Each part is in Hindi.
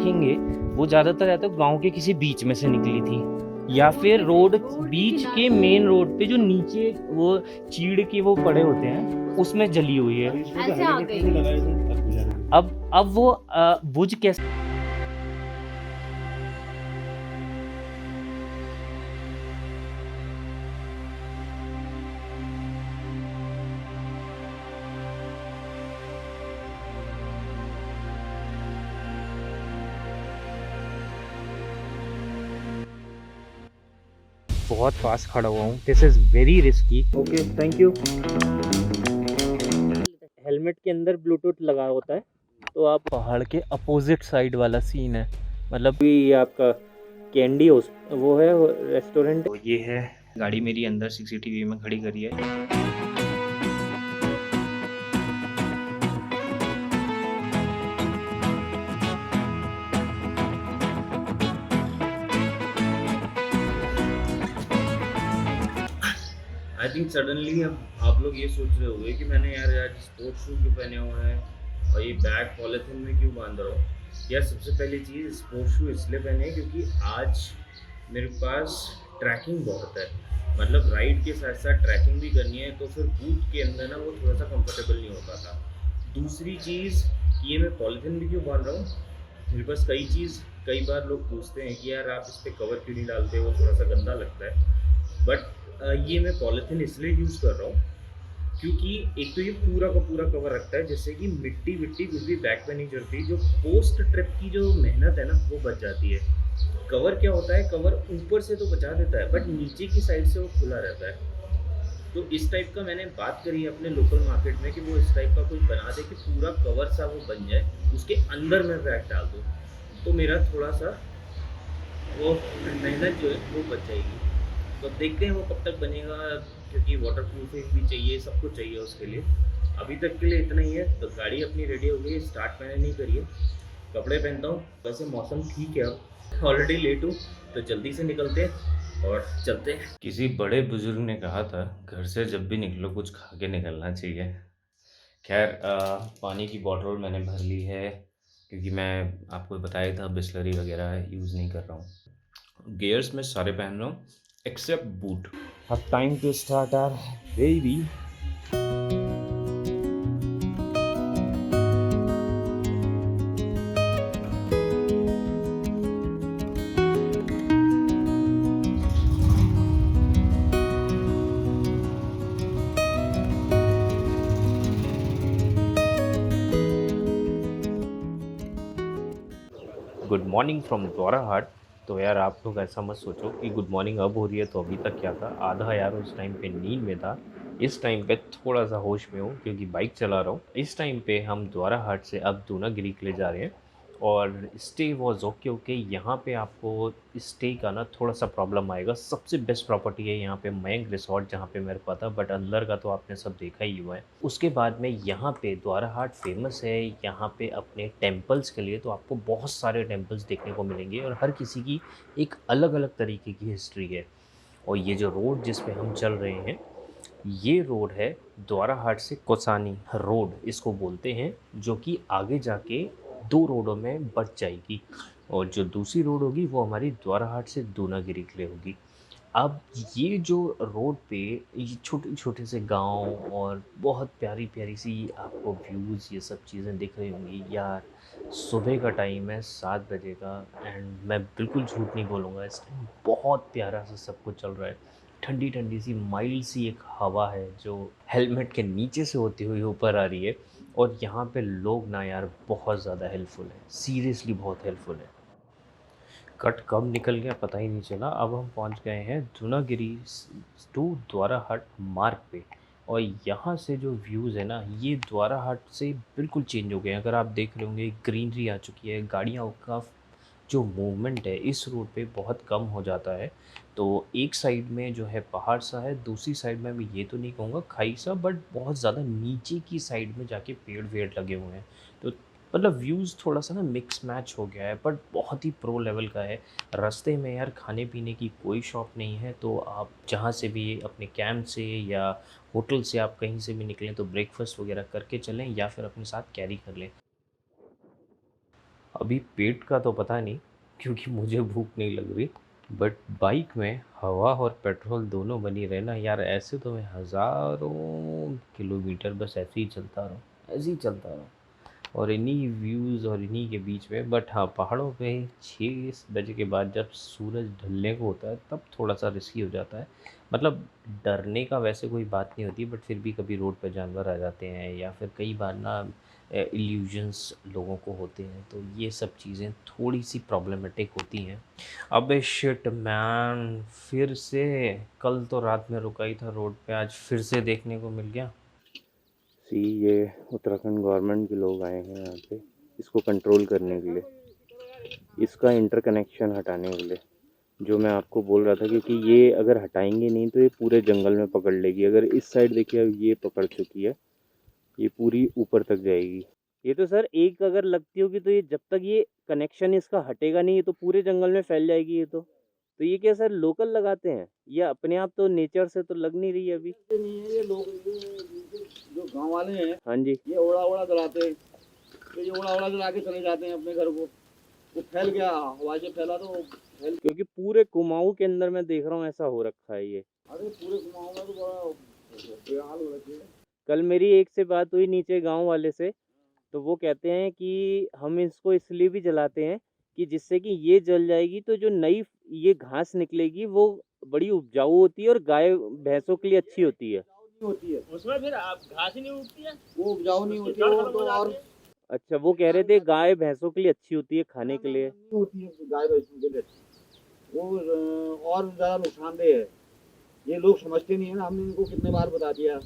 देखेंगे वो ज़्यादातर या तो गांव के किसी बीच में से निकली थी या फिर रोड बीच के मेन रोड पे जो नीचे वो चीड़ के वो पड़े होते हैं उसमें जली हुई है। ऐसे आ गई। अब वो बुझ कैसे। बहुत फास्ट खड़ा हुआ हूँ, this is very risky. Okay thank you. Helmet के अंदर ब्लूटूथ लगा होता है तो आप पहाड़ के अपोजिट साइड वाला सीन है, मतलब ये आपका कैंडी हाउस वो है रेस्टोरेंट। तो ये है गाड़ी मेरी अंदर सीसीटीवी में खड़ी करी है। आई थिंक सडनली अब आप लोग ये सोच रहे होंगे कि मैंने यार आज स्पोर्ट्स शू क्यों पहने हुए हैं और ये बैग पॉलीथिन में क्यों बांध रहा हूँ। यार सबसे पहली चीज़ स्पोर्ट्स शू इसलिए पहने हैं क्योंकि आज मेरे पास ट्रैकिंग बहुत है, मतलब राइड के साथ साथ ट्रैकिंग भी करनी है, तो फिर बूट के अंदर ना वो थोड़ा सा कंफर्टेबल नहीं होता था। दूसरी चीज़ ये मैं पॉलीथिन भी क्यों बांध रहा हूँ, मेरे पास कई बार लोग पूछते हैं कि यार आप इस पर कवर क्यों नहीं डालते, वो थोड़ा सा गंदा लगता है। बट ये मैं पॉलीथिन इसलिए यूज़ कर रहा हूँ क्योंकि एक तो ये पूरा का पूरा कवर रखता है जिससे कि मिट्टी विट्टी कुछ भी बैक पे नहीं चढ़ती, जो पोस्ट ट्रिप की जो मेहनत है ना वो बच जाती है। कवर क्या होता है, कवर ऊपर से तो बचा देता है बट नीचे की साइड से वो खुला रहता है। तो इस टाइप का मैंने बात करी है अपने लोकल मार्केट में कि वो इस टाइप का कोई बना दे कि पूरा कवर सा वो बन जाए, उसके अंदर मैं बैग डाल दूँ, तो मेरा थोड़ा सा वो मेहनत जो है वो बच जाएगी। तो अब देखते हैं वो कब तक बनेगा, क्योंकि वाटर प्रूफिंग भी चाहिए, सब कुछ चाहिए उसके लिए। अभी तक के लिए इतना ही है। तो गाड़ी अपनी रेडी हो गई, स्टार्ट मैंने नहीं करी है, कपड़े पहनता हूँ। वैसे मौसम ठीक है, अब ऑलरेडी लेट हूँ तो जल्दी से निकलते हैं और चलते हैं। किसी बड़े बुजुर्ग ने कहा था घर से जब भी निकलो कुछ खा के निकलना चाहिए। खैर पानी की बॉटल मैंने भर ली है क्योंकि मैं आपको बताया था बिस्लरी वगैरह यूज़ नहीं कर रहा हूँ। गियर्स में सारे पहन रहा हूँ एक्सेप्ट बूट। अब time to start our baby. Good morning from Dwarahat. तो यार आप लोग ऐसा मत सोचो कि गुड मॉर्निंग अब हो रही है तो अभी तक क्या था, आधा यार उस टाइम पे नींद में था। इस टाइम पे थोड़ा सा होश में हूँ क्योंकि बाइक चला रहा हूँ। इस टाइम पे हम द्वाराहाट से अब दूनागिरी के लिए जा रहे हैं और स्टे वॉज ओके। यहाँ पे आपको स्टे का ना थोड़ा सा प्रॉब्लम आएगा। सबसे बेस्ट प्रॉपर्टी है यहाँ पे मयंक रिसॉर्ट, जहाँ पे मेरे पता, बट अंदर का तो आपने सब देखा ही हुआ है। उसके बाद में यहाँ पे द्वाराहाट फेमस है यहाँ पे अपने टेम्पल्स के लिए, तो आपको बहुत सारे टेम्पल्स देखने को मिलेंगे और हर किसी की एक अलग अलग तरीके की हिस्ट्री है। और ये जो रोड जिस पे हम चल रहे हैं, ये रोड है द्वाराहाट से कोसानी रोड इसको बोलते हैं, जो कि आगे जाके दो रोडों में बच जाएगी। और जो दूसरी रोड होगी वो हमारी द्वाराहाट से दूनागिरी के लिए होगी। अब ये जो रोड पे ये छोटे छोटे से गांव और बहुत प्यारी प्यारी सी आपको व्यूज़ ये सब चीज़ें दिख रही होंगी यार। सुबह का टाइम है, 7 बजे का, एंड मैं बिल्कुल झूठ नहीं बोलूँगा, इस टाइम बहुत प्यारा सा सब कुछ चल रहा है। ठंडी ठंडी सी माइल्ड सी एक हवा है जो हेलमेट के नीचे से होती हुई ऊपर आ रही है। और यहाँ पे लोग ना यार बहुत ज़्यादा हेल्पफुल है, सीरियसली बहुत हेल्पफुल है। कट कब निकल गया पता ही नहीं चला। अब हम पहुंच गए हैं दूनागिरी टू द्वाराहाट मार्ग पे। और यहाँ से जो व्यूज़ है ना ये द्वाराहाट से बिल्कुल चेंज हो गए हैं। अगर आप देख रहे होंगे ग्रीनरी आ चुकी है, गाड़ियों का जो मूवमेंट है इस रोड पे बहुत कम हो जाता है। तो एक साइड में जो है पहाड़ सा है, दूसरी साइड में मैं ये तो नहीं कहूँगा खाई सा, बट बहुत ज़्यादा नीचे की साइड में जाके पेड़ वेड़ लगे हुए हैं। तो मतलब व्यूज़ थोड़ा सा ना मिक्स मैच हो गया है, बट बहुत ही प्रो लेवल का है। रास्ते में यार खाने पीने की कोई शॉप नहीं है, तो आप जहाँ से भी अपने कैंप से या होटल से आप कहीं से भी निकलें तो ब्रेकफास्ट वगैरह करके चलें या फिर अपने साथ कैरी कर लें। अभी पेट का तो पता नहीं, क्योंकि मुझे भूख नहीं लग रही, बट बाइक में हवा और पेट्रोल दोनों बनी रहे ना यार, ऐसे तो मैं हज़ारों किलोमीटर बस ऐसे ही चलता रहूँ, ऐसे ही चलता रहूँ, और इन्हीं व्यूज़ और इन्हीं के बीच में। बट हाँ, पहाड़ों पे 6 बजे के बाद जब सूरज ढलने को होता है तब थोड़ा सा रिस्की हो जाता है। मतलब डरने का वैसे कोई बात नहीं होती, बट फिर भी कभी रोड पे जानवर आ जाते हैं, या फिर कई बार ना इल्यूजन्स लोगों को होते हैं, तो ये सब चीज़ें थोड़ी सी प्रॉब्लमेटिक होती हैं। अबे शिट मैन, फिर से कल तो रात में रुका ही था रोड पे, आज फिर से देखने को मिल गया। सी ये उत्तराखंड गवर्नमेंट के लोग आए हैं यहाँ पे इसको कंट्रोल करने के लिए, इसका इंटरकनेक्शन हटाने के लिए, जो मैं आपको बोल रहा था, क्योंकि ये अगर हटाएंगे नहीं तो ये पूरे जंगल में पकड़ लेगी। अगर इस साइड देखिए, अब ये पकड़ चुकी है, ये पूरी ऊपर तक जाएगी। ये तो सर एक अगर लगती होगी तो ये जब तक ये कनेक्शन इसका हटेगा नहीं, ये तो पूरे जंगल में फैल जाएगी ये तो ये क्या सर लोकल लगाते हैं, ये अपने आप तो नेचर से तो लग नहीं रही है अभी। नहीं है ये लोग, जो गांव वाले हैं हाँ जी, ये ओड़ा ओड़ा जलाते हैं, तो ये ओड़ा ओड़ा जला के चले जाते हैं अपने घर को। वो फैल गया, हवा से फैला तो फैल। क्योंकि पूरे कुमाऊं के अंदर मैं देख रहा हूँ ऐसा हो रखा है ये। अरे पूरे कुमाऊं में तो बड़ा बेहाल हो रखी है। कल मेरी एक से बात हुई नीचे गांव वाले से, तो वो कहते हैं कि हम इसको इसलिए भी जलाते हैं कि जिससे कि ये जल जाएगी तो जो नई ये घास निकलेगी वो बड़ी उपजाऊ होती है और गाय भैंसों के लिए अच्छी होती है। नहीं होती है उसमें फिर आप घास ही नहीं उगती है, वो, उपजाऊ नहीं होती है वो तो। और अच्छा, वो कह रहे थे गाय भैंसों के लिए अच्छी होती है खाने के लिए। नहीं होती है गाय भैंसों के लिए, वो और ज़्यादा नुकसानदेह है। ये लोग समझते नहीं है ना, हमने इनको कितने बार बता दिया।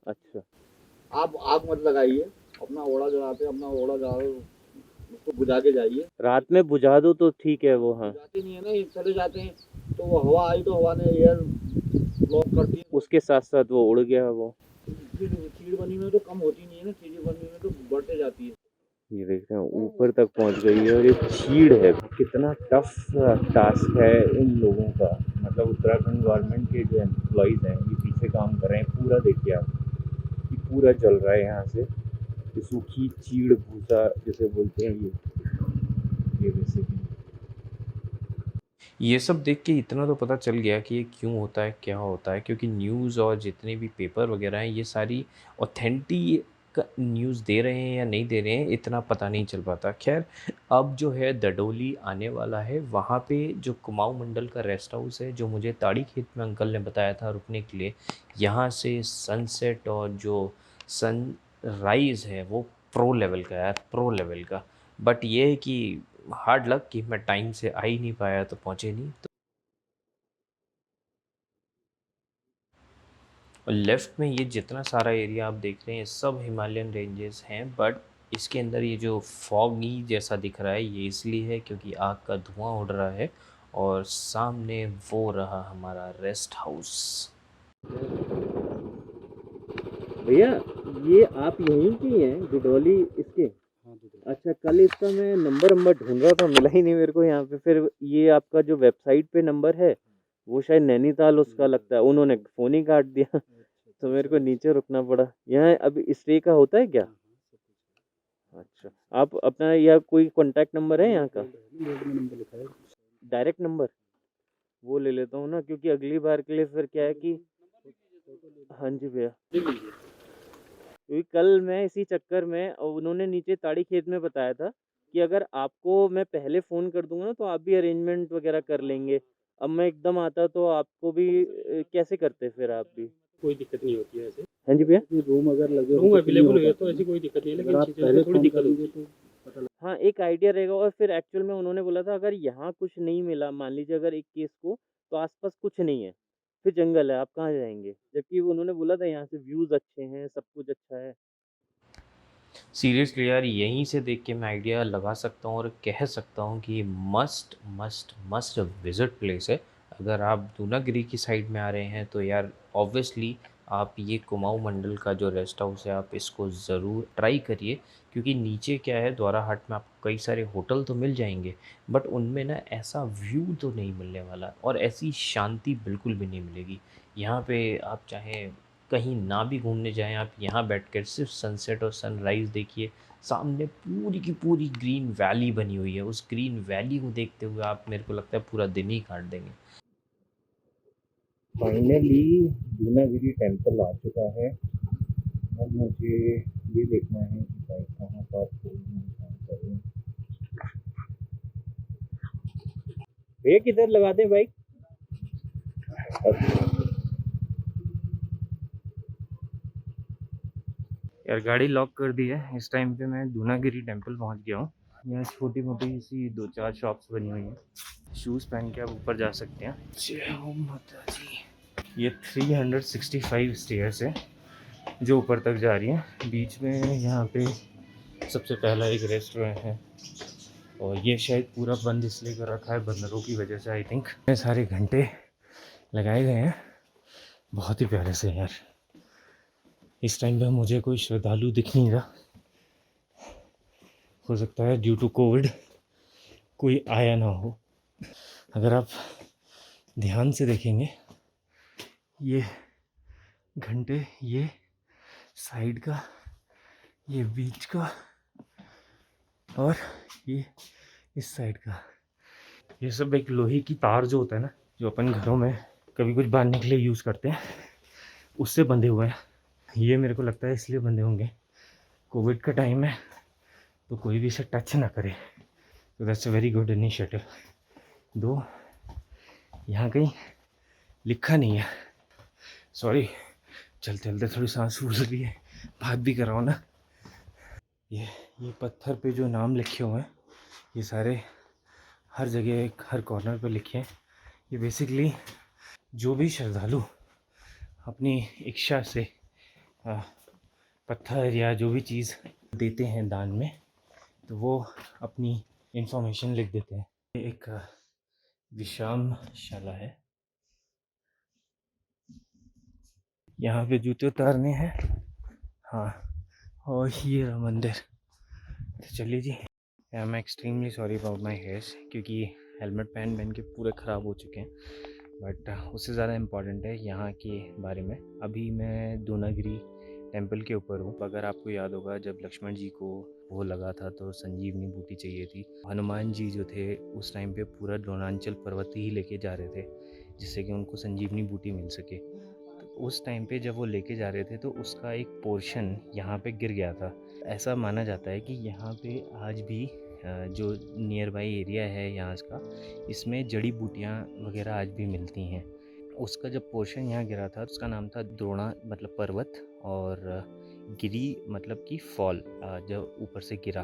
अच्छा, आप आग मत लगाइए, अपना ओड़ा जलाते, अपना ओड़ा जलाओ, उसको बुझा के जाइए। रात में बुझा दो तो ठीक है वो। हाँ, बुझाते नहीं है ना, ये चले जाते हैं तो वो हवा आई तो हवा ने एयर ब्लॉक करती है, उसके साथ साथ वो उड़ गया वो। फिर चीड़ बनी में तो कम होती नहीं है ना, चीज़ें बनी में तो बढ़ते जाती है। ये देख रहे हैं ऊपर तक पहुंच गई है और ये चीड़ है। कितना टफ टास्क है इन लोगों का, मतलब उत्तराखंड गवर्नमेंट के जो एम्प्लॉयज़ हैं ये पीछे काम कर रहे हैं। पूरा देखिए आप, ये पूरा जल रहा है यहाँ से। ये सूखी चीड़ भूसा जिसे बोलते हैं ये बेसिकली। ये सब देख के इतना तो पता चल गया कि ये क्यों होता है, क्या होता है, क्योंकि न्यूज़ और जितने भी पेपर वगैरह हैं ये सारी ऑथेंटिक न्यूज़ दे रहे हैं या नहीं दे रहे हैं, इतना पता नहीं चल पाता। खैर, अब जो है दडोली आने वाला है, वहाँ पे जो कुमाऊं मंडल का रेस्ट हाउस है, जो मुझे ताड़ी खेत में अंकल ने बताया था रुकने के लिए, यहाँ से सनसेट और जो सनराइज़ है वो प्रो लेवल का है यार, प्रो लेवल का। बट ये है कि हार्ड लक कि मैं टाइम से आ ही नहीं पाया, तो पहुँचे नहीं। तो लेफ़्ट में ये जितना सारा एरिया आप देख रहे हैं सब हिमालयन रेंजेस हैं, बट इसके अंदर ये जो फॉगी जैसा दिख रहा है ये इसलिए है क्योंकि आग का धुआं उड़ रहा है, और सामने वो रहा हमारा रेस्ट हाउस। भैया, ये आप यहीं की हैं डिडौली इसके? अच्छा, कल इसका मैं नंबर ढूंढ रहा था, मिला ही नहीं मेरे को यहाँ पे। फिर ये आपका जो वेबसाइट पे नंबर है वो शायद नैनीताल उसका लगता है, उन्होंने फ़ोन ही काट दिया। तो मेरे को नीचे रुकना पड़ा। यहाँ अभी स्टे का होता है क्या? अच्छा, आप अपना या कोई कांटेक्ट नंबर है यहाँ का? डायरेक्ट नंबर वो ले लेता हूँ ना, क्योंकि अगली बार के लिए फिर क्या है कि। हाँ जी भैया, क्योंकि कल मैं इसी चक्कर में, और उन्होंने नीचे ताड़ी खेत में बताया था कि अगर आपको मैं पहले फ़ोन कर दूंगा ना तो आप भी अरेंजमेंट वगैरह कर लेंगे। अब मैं एकदम आता तो आपको भी कैसे करते फिर आप भी? कोई दिक्कत नहीं होती है ऐसे। हाँ जी भैया। रूम अगर लगे रूम अवेलेबल है तो ऐसी कोई दिक्कत नहीं है, लेकिन चीज़ों में थोड़ी दिक्कत होगी। तो हाँ, एक आइडिया रहेगा। और फिर एक्चुअल में उन्होंने बोला था अगर यहाँ कुछ नहीं मिला, मान लीजिए अगर एक केस को, तो आसपास कुछ नहीं है, फिर जंगल है, आप कहाँ जाएंगे? जबकि उन्होंने बोला था यहाँ से व्यूज़ अच्छे हैं, सब कुछ अच्छा है। सीरियसली यार, यहीं से देख के मैं आइडिया लगा सकता हूँ और कह सकता हूँ कि must must must visit place है। अगर आप दूनागिरी की साइड में आ रहे हैं तो यार ऑब्वियसली आप ये कुमाऊं मंडल का जो रेस्ट हाउस है आप इसको ज़रूर ट्राई करिए, क्योंकि नीचे क्या है, द्वाराहाट में आपको कई सारे होटल तो मिल जाएंगे, बट उनमें ना ऐसा व्यू तो नहीं मिलने वाला और ऐसी शांति बिल्कुल भी नहीं मिलेगी। यहाँ पे आप चाहें कहीं ना भी घूमने जाएं, आप यहाँ बैठकर सिर्फ सनसेट और सनराइज़ देखिए। सामने पूरी की पूरी ग्रीन वैली बनी हुई है, उस ग्रीन वैली को देखते हुए आप, मेरे को लगता है, पूरा दिन ही काट देंगे। फाइनली दूनागिरी टेम्पल आ चुका है। अब मुझे ये देखना है कि बाइक कहाँ पार्क करूँ। भैया किधर लगा दें बाइक? यार गाड़ी लॉक कर दी है। इस टाइम पे मैं दूनागिरी टेम्पल पहुंच गया हूँ। यहाँ छोटी मोटी सी 2-4 शॉप्स बनी हुई हैं। शूज़ पहन के आप ऊपर जा सकते हैं। जय हो माता जी। ये 365 स्टेयर्स है जो ऊपर तक जा रही है। बीच में यहाँ पे सबसे पहला एक रेस्टोरेंट है और ये शायद पूरा बंद इसलिए कर रखा है बंदरों की वजह से, आई थिंक। इतने सारे घंटे लगाए गए हैं, बहुत ही प्यारे से यार। इस टाइम पे मुझे कोई श्रद्धालु दिख नहीं रहा। हो सकता है ड्यू टू कोविड कोई आया ना हो। अगर आप ध्यान से देखेंगे, ये घंटे, ये साइड का, ये बीच का और ये इस साइड का, ये सब एक लोहे की तार जो होता है ना, जो अपन घरों में कभी कुछ बांधने के लिए यूज़ करते हैं, उससे बंधे हुए हैं। ये मेरे को लगता है इसलिए बंधे होंगे, कोविड का टाइम है तो कोई भी इसे टच ना करे। तो that's a very good initiative. दो यहाँ कहीं लिखा नहीं है, सॉरी, चलते चलते थोड़ी सांस फूल रही है, बात भी कर रहा हूँ ना। ये पत्थर पे जो नाम लिखे हुए हैं, ये सारे हर जगह हर कॉर्नर पे लिखे हैं। ये बेसिकली जो भी श्रद्धालु अपनी इच्छा से पत्थर या जो भी चीज़ देते हैं दान में, तो वो अपनी इंफॉर्मेशन लिख देते हैं। ये एक विश्राम शाला है। यहाँ पे जूते उतारने हैं, हाँ, और ये रहा मंदिर। तो चलिए जी। I am extremely sorry about my hairs, क्योंकि हेलमेट पहन के पूरे ख़राब हो चुके हैं। बट उससे ज़्यादा इम्पॉर्टेंट है यहाँ के बारे में। अभी मैं दूनागिरी टेम्पल के ऊपर हूँ। अगर आपको याद होगा, जब लक्ष्मण जी को वो लगा था तो संजीवनी बूटी चाहिए थी। हनुमान जी जो थे उस टाइम पे पूरा द्रोणांचल पर्वत ही लेके जा रहे थे, जिससे कि उनको संजीवनी बूटी मिल सके। तो उस टाइम पे जब वो लेके जा रहे थे तो उसका एक पोर्शन यहाँ पे गिर गया था। ऐसा माना जाता है कि यहाँ पे आज भी जो नियर बाई एरिया है यहाँ का, इसमें जड़ी बूटियाँ वगैरह आज भी मिलती हैं। उसका जब पोर्शन यहाँ गिरा था, उसका नाम था द्रोणा, मतलब पर्वत, और गिरी मतलब कि फॉल, जब ऊपर से गिरा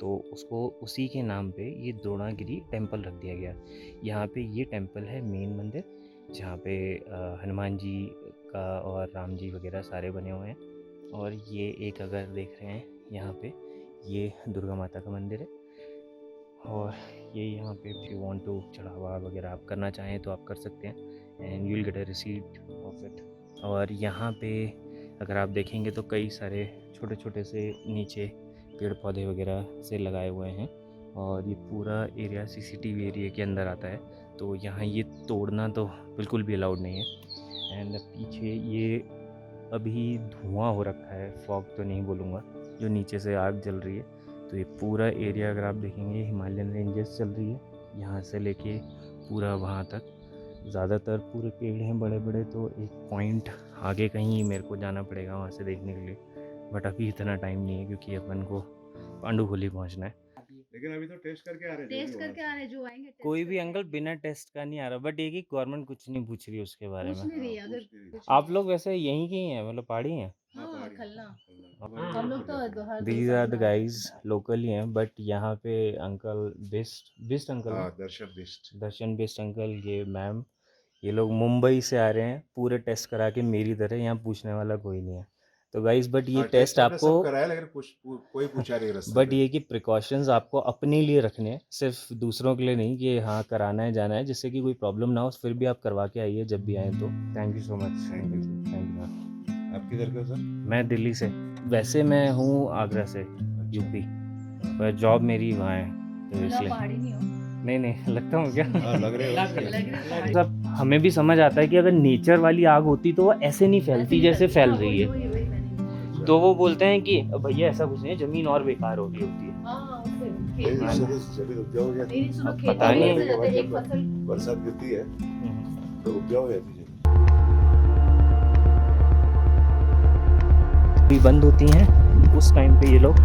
तो उसको उसी के नाम पे ये द्रोणागिरी टेम्पल रख दिया गया। यहाँ पे ये टेम्पल है मेन मंदिर, जहाँ पे हनुमान जी का और राम जी वगैरह सारे बने हुए हैं। और ये एक, अगर देख रहे हैं यहाँ पे, ये दुर्गा माता का मंदिर है। और ये यहाँ पे इफ़ यू वांट टू चढ़ावा वगैरह आप करना चाहें तो आप कर सकते हैं, and you will get a receipt of it. और यहाँ पे अगर आप देखेंगे तो कई सारे छोटे छोटे से नीचे पेड़ पौधे वगैरह से लगाए हुए हैं, और ये पूरा एरिया सीसीटीवी एरिया के अंदर आता है। तो यहाँ ये तोड़ना तो बिल्कुल भी अलाउड नहीं है। एंड पीछे ये अभी धुआं हो रखा है, फॉग तो नहीं बोलूँगा, जो नीचे से आग जल रही है। तो ये पूरा एरिया अगर आप देखेंगे, हिमालयन रेंजेस चल रही है यहाँ से लेके पूरा वहाँ तक। ज़्यादातर पूरे पेड़ हैं बड़े बड़े। तो एक पॉइंट आगे कहीं मेरे को जाना पड़ेगा वहाँ से देखने के लिए, बट अभी इतना टाइम नहीं है क्योंकि अपन को पांडुखोली पहुँचना है। लेकिन अभी तो टेस्ट करके आ रहे जो आएंगे कोई भी अंकल बिना टेस्ट का नहीं आ रहा, बट ये कि गवर्नमेंट कुछ नहीं पूछ रही उसके बारे कुछ में। नहीं रही अगर आप लोग वैसे यहीं के ही हैं, मतलब पहाड़ी हैं? हाँ खलना हम लोग तो हर these are the guys local ही हैं, बट यहाँ पे अंकल बिस्ट अंकल हैं। दर्शन बिस्ट अंकल, ये मैम, ये लोग मुंबई से आ रहे हैं पूरे टेस्ट करा के मेरी तरह। यहाँ पूछने वाला कोई नहीं है। तो गाइज, बट ये टेस्ट आपको कराया, लेकिन कोई पूछा नहीं रास्ते बट पे। ये कि प्रिकॉशंस आपको अपने लिए रखने हैं, सिर्फ दूसरों के लिए नहीं कि हाँ कराना है जाना है, जिससे कि कोई प्रॉब्लम ना हो। फिर भी आप करवा के आइए जब भी आए तो। Thank you so much. Thank you ma'am. आप किधर का सर? मैं दिल्ली से, वैसे मैं हूँ आगरा से, यूपी, पर जॉब मेरी वहाँ है तो मतलब इसलिए। पहाड़ी नहीं हो। नहीं नहीं लगता हूँ क्या? लग रहे हो मतलब हमें भी समझ आता है कि अगर नेचर वाली आग होती तो वो ऐसे नहीं फैलती जैसे फैल रही है। तो वो बोलते हैं कि भैया ऐसा कुछ नहीं है, जमीन और बेकार हो रही होती है। जमीन उपजाऊ हो जाती है, पता नहीं। एक फसल बरसात गिरती है तो उपजाऊ हो जाती है। भी बंद होती हैं उस टाइम पे ये लोग